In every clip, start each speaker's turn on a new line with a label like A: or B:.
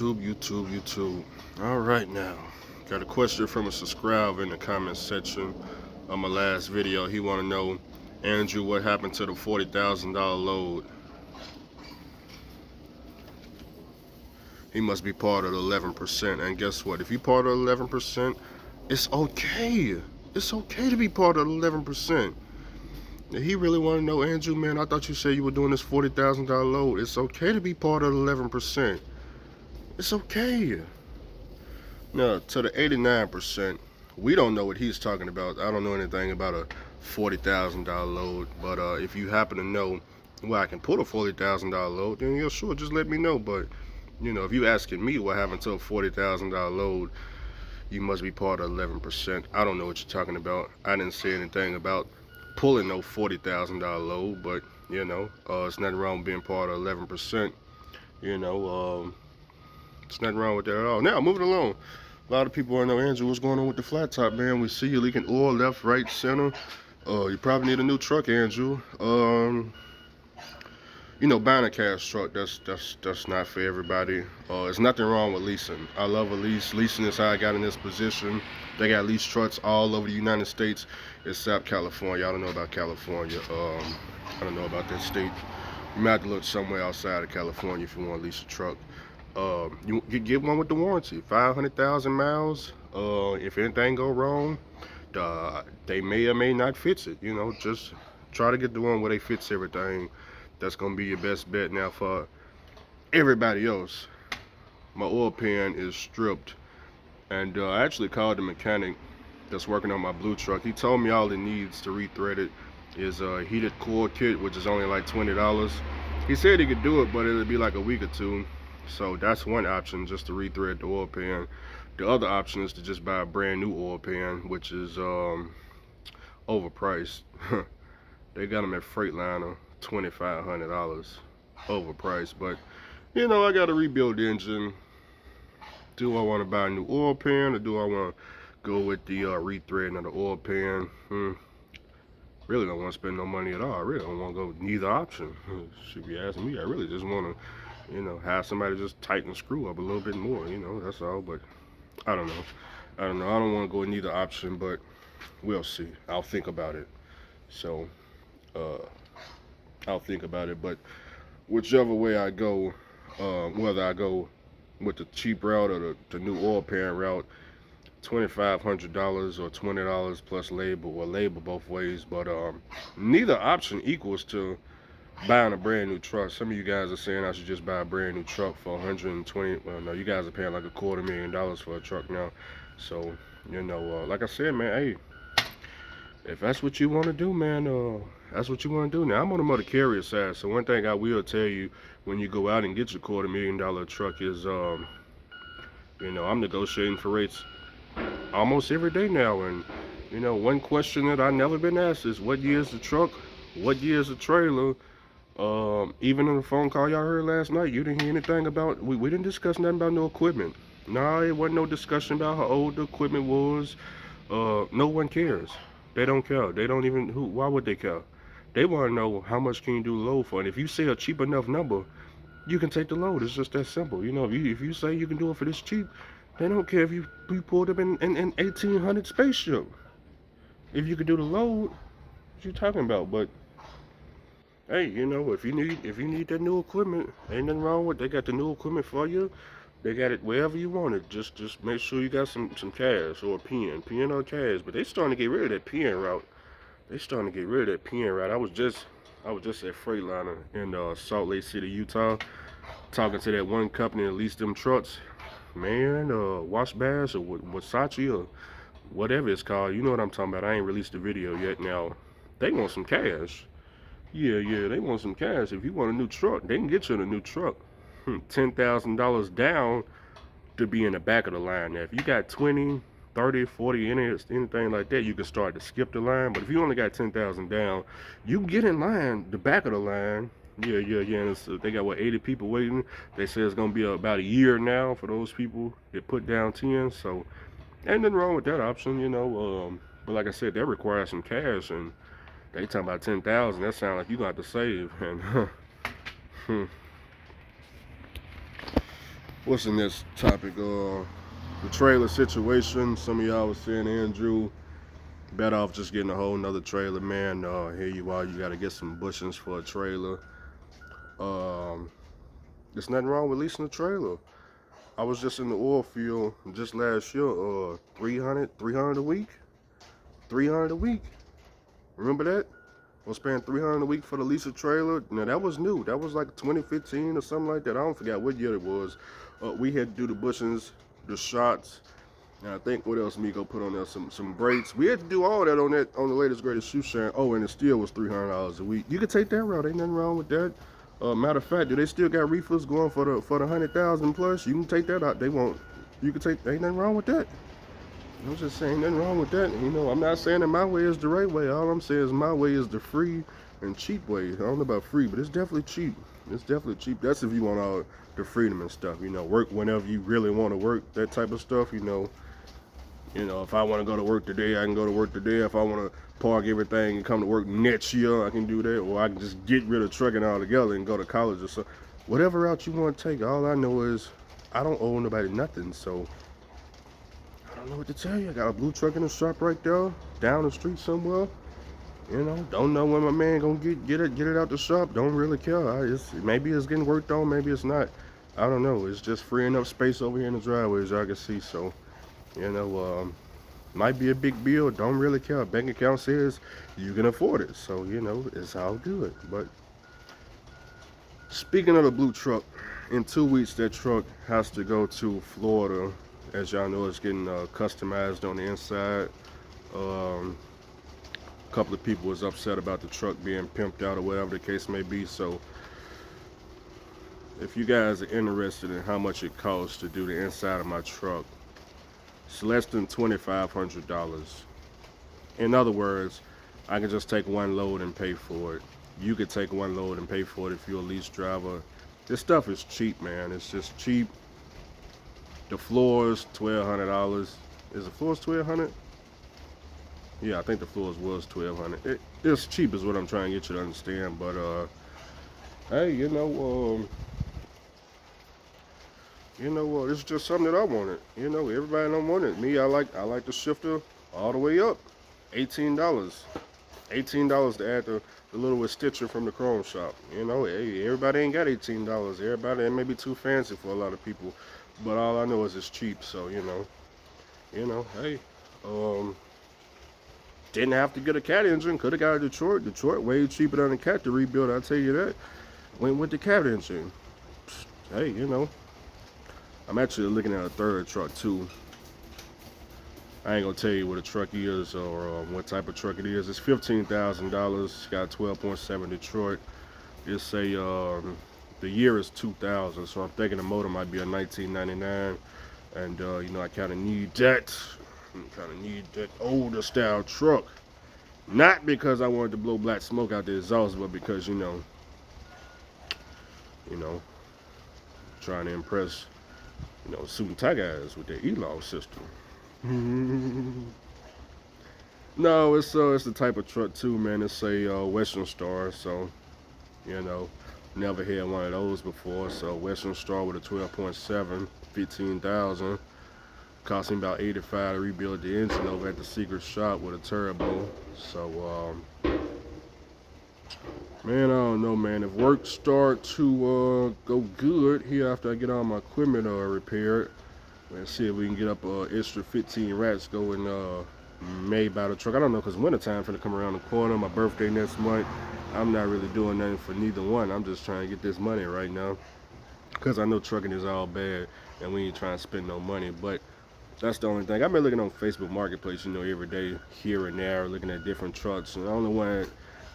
A: YouTube. All right now, got a question from a subscriber in the comment section of my last video. He want to know, Andrew, what happened to the $40,000 load? He must be part of the 11%. And guess what? If you part of the 11%, it's okay. It's okay to be part of the 11%. He really want to know, Andrew, man, I thought you said you were doing this $40,000 load. It's okay to be part of the 11%. It's okay. Now, to the 89%, we don't know what he's talking about. I don't know anything about a $40,000 load. But if you happen to know where I can put a $40,000 load, then yeah, sure, just let me know. But, you know, if you asking me what happened to a $40,000 load, you must be part of 11%. I don't know what you're talking about. I didn't say anything about pulling no $40,000 load, but, you know, it's nothing wrong with being part of 11%. You know, it's nothing wrong with that at all. Now, moving along. A lot of people want to know, Andrew, what's going on with the flat top, man? We see you leaking oil left, right, center. You probably need a new truck, Andrew. You know, buying a cash truck, that's not for everybody. There's nothing wrong with leasing. I love a lease. Leasing is how I got in this position. They got lease trucks all over the United States except California. I don't know about California. I don't know about that state. You might have to look somewhere outside of California if you want to lease a truck. You get one with the warranty, 500,000 miles. If anything go wrong, they may or may not fix it. You know, just try to get the one where they fix everything. That's gonna be your best bet. Now for everybody else, my oil pan is stripped, and I actually called the mechanic that's working on my blue truck. He told me all it needs to rethread it is a heated core kit, which is only like $20. He said he could do it, but it'll be like a week or two. So that's one option, just to rethread the oil pan. The other option is to just buy a brand new oil pan, which is overpriced. They got them at Freightliner, $2,500, overpriced. But you know, I got to rebuild the engine. Do I want to buy a new oil pan, or do I want to go with the rethreading of the oil pan? Really don't want to spend no money at all. I really don't want to go with neither option. Should be asking me. I really just want to, you know, have somebody just tighten the screw up a little bit more. You know, that's all. But I don't know. I don't want to go with neither option, but we'll see. I'll think about it. So, uh, I'll think about it. But whichever way I go, whether I go with the cheap route or the new oil pan route, $2,500 or $20 plus labor, or labor both ways. But neither option equals to buying a brand new truck. Some of you guys are saying I should just buy a brand new truck for 120. Well, no, you guys are paying like $250,000 for a truck now. So, you know, like I said, man, hey, if that's what you want to do, man, that's what you want to do. Now, I'm on the motor carrier side, so one thing I will tell you when you go out and get your $250,000 truck is, you know, I'm negotiating for rates almost every day now. And, you know, one question that I've never been asked is, what year is the truck? What year is the trailer? Even in the phone call y'all heard last night, you didn't hear anything about, we didn't discuss nothing about no equipment. No, it wasn't no discussion about how old the equipment was. No one cares. They don't care. They don't even, why would they care? They want to know how much can you do the load for. And if you say a cheap enough number, you can take the load. It's just that simple. You know, if you say you can do it for this cheap, they don't care if you pulled up in 1800 spaceship. If you could do the load, what you talking about? But hey, you know, if you need that new equipment, ain't nothing wrong with it. They got the new equipment for you. They got it wherever you want it. Just make sure you got some cash or a pen or cash. But they starting to get rid of that pen route. They starting to get rid of that pen route. I was just at Freightliner in Salt Lake City, Utah, talking to that one company that leased them trucks. Man, Wash Bass or Wasachi or whatever it's called. You know what I'm talking about. I ain't released the video yet. Now, they want some cash. Yeah, they want some cash. If you want a new truck, they can get you a new truck. $10,000 down to be in the back of the line. Now, if you got 20, 30, 40, anything like that, you can start to skip the line. But if you only got 10,000 down, you can get in line, the back of the line. Yeah. And they got, what, 80 people waiting. They say it's going to be about a year now for those people that put down 10. So, ain't nothing wrong with that option, you know. But like I said, that requires some cash. And they talking about 10,000. That sounds like you got to save. And What's the next topic? The trailer situation. Some of y'all was saying, Andrew, better off just getting a whole nother trailer, man. Here you are. You got to get some bushings for a trailer. Um, there's nothing wrong with leasing a trailer. I was just in the oil field just last year. 300 a week. 300 a week. Remember that? I was paying 300 a week for the lease a trailer. Now that was new. That was like 2015 or something like that. I don't forget what year it was. We had to do the bushings, the shots, and I think what else Miko put on there, some brakes. We had to do all that on the latest greatest shoe shine. Oh, and it still was $300 a week. You could take that route. Ain't nothing wrong with that. Matter of fact, do they still got refills going for the 100,000 plus? You can take that out. They won't. You can take. Ain't nothing wrong with that. I'm just saying nothing wrong with that. You know, I'm not saying that my way is the right way. All I'm saying is my way is the free and cheap way. I don't know about free, but it's definitely cheap. It's definitely cheap. That's if you want all the freedom and stuff. You know, work whenever you really want to work. That type of stuff. You know, if I want to go to work today, I can go to work today. If I want to park everything and come to work next year, I can do that. Or I can just get rid of trucking altogether and go to college or so. Whatever route you want to take. All I know is I don't owe nobody nothing. So I don't know what to tell you. I got a blue truck in the shop right there, down the street somewhere. You know, don't know when my man gonna get it out the shop. Don't really care. Maybe it's getting worked on, maybe it's not. I don't know. It's just freeing up space over here in the driveway, as y'all can see. So, you know, might be a big bill. Don't really care. Bank account says you can afford it. So, you know, it's all good. But speaking of the blue truck, in 2 weeks that truck has to go to Florida. As y'all know, it's getting customized on the inside. Um, a couple of people was upset about the truck being pimped out or whatever the case may be. So if you guys are interested in how much it costs to do the inside of my truck, it's less than $2,500. In other words, I can just take one load and pay for it. You could take one load and pay for it if you're a lease driver. This stuff is cheap, man. It's just cheap. The floors, $1,200. Is the floors $1,200? Yeah, I think the floors was $1,200. It's cheap is what I'm trying to get you to understand. But hey, it's just something that I wanted. You know, everybody don't want it. Me, I like the shifter all the way up. $18. $18 to add the little stitcher from the Chrome shop. You know, hey, everybody ain't got $18. Everybody, it may be too fancy for a lot of people. But all I know is it's cheap. So, hey. Didn't have to get a cat engine. Could have got a Detroit. Detroit way cheaper than a cat to rebuild. I'll tell you that. Went with the cat engine. Hey, I'm actually looking at a third truck too. I ain't gonna tell you what a truck is or what type of truck it is. It's $15,000. Got 12.7 Detroit. It's the year is 2000, so I'm thinking the motor might be a 1999, and I kind of need that. Older style truck. Not because I wanted to blow black smoke out the exhaust, but because you know, trying to impress suit and tie guys with their e-law system. No, it's the type of truck too, man. It's a Western Star, so you know, never had one of those before. So Western Star with a 12.7, 15,000. Cost me about 85 to rebuild the engine over at the secret shop with a turbo. So man, I don't know, man. If work start to go good here after I get all my equipment repaired, let's see if we can get up extra 15 rats going made by the truck. I don't know, because wintertime finna come around the corner. My birthday next month. I'm not really doing nothing for neither one. I'm just trying to get this money right now, because I know trucking is all bad and we ain't trying to spend no money. But that's the only thing. I've been looking on Facebook Marketplace, every day, here and there, looking at different trucks. And the only one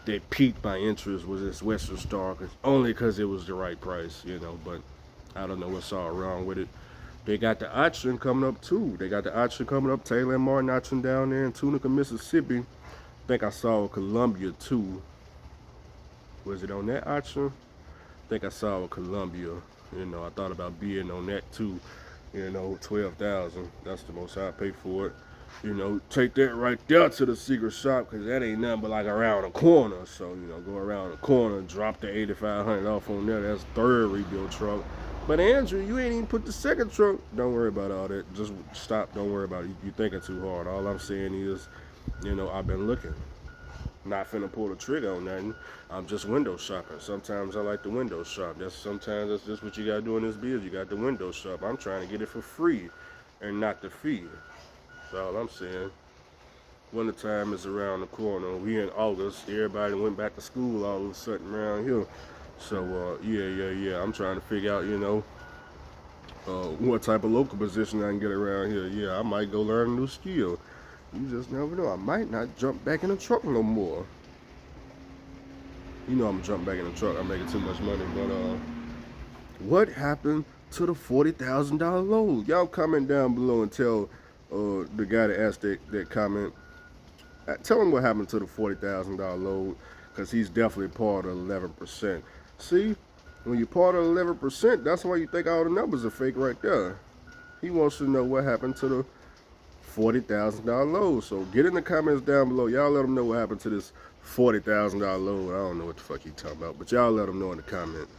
A: that piqued my interest was this Western Star, only because it was the right price, But I don't know what's all wrong with it. They got the auction coming up too. They got the auction coming up. Taylor and Martin auction down there in Tunica, Mississippi. I think I saw Columbia too. Was it on that auction? I think I saw Columbia. I thought about being on that too. 12,000. That's the most I pay for it. Take that right there to the secret shop, because that ain't nothing but like around the corner. So, go around the corner, drop the 8,500 off on there. That's third rebuild truck. But Andrew, you ain't even put the second truck. Don't worry about all that. Just stop. Don't worry about it. You thinking too hard. All I'm saying is, I've been looking. Not finna pull the trigger on nothing. I'm just window shopping. Sometimes I like the window shop. Sometimes that's just what you gotta do in this biz. You got the window shop. I'm trying to get it for free and not the fee. That's all I'm saying. Winter time is around the corner. We in August. Everybody went back to school all of a sudden around here. So yeah. I'm trying to figure out, what type of local position I can get around here. Yeah, I might go learn a new skill. You just never know. I might not jump back in the truck no more. I'm jump back in the truck. I'm making too much money. But what happened to the $40,000 load? Y'all comment down below and tell the guy that asked that comment. Tell him what happened to the $40,000 load, because he's definitely part of 11%. See, when you're part of 11%, that's why you think all the numbers are fake right there. He wants to know what happened to the $40,000 load. So get in the comments down below. Y'all let him know what happened to this $40,000 load. I don't know what the fuck he talking about, but y'all let him know in the comments.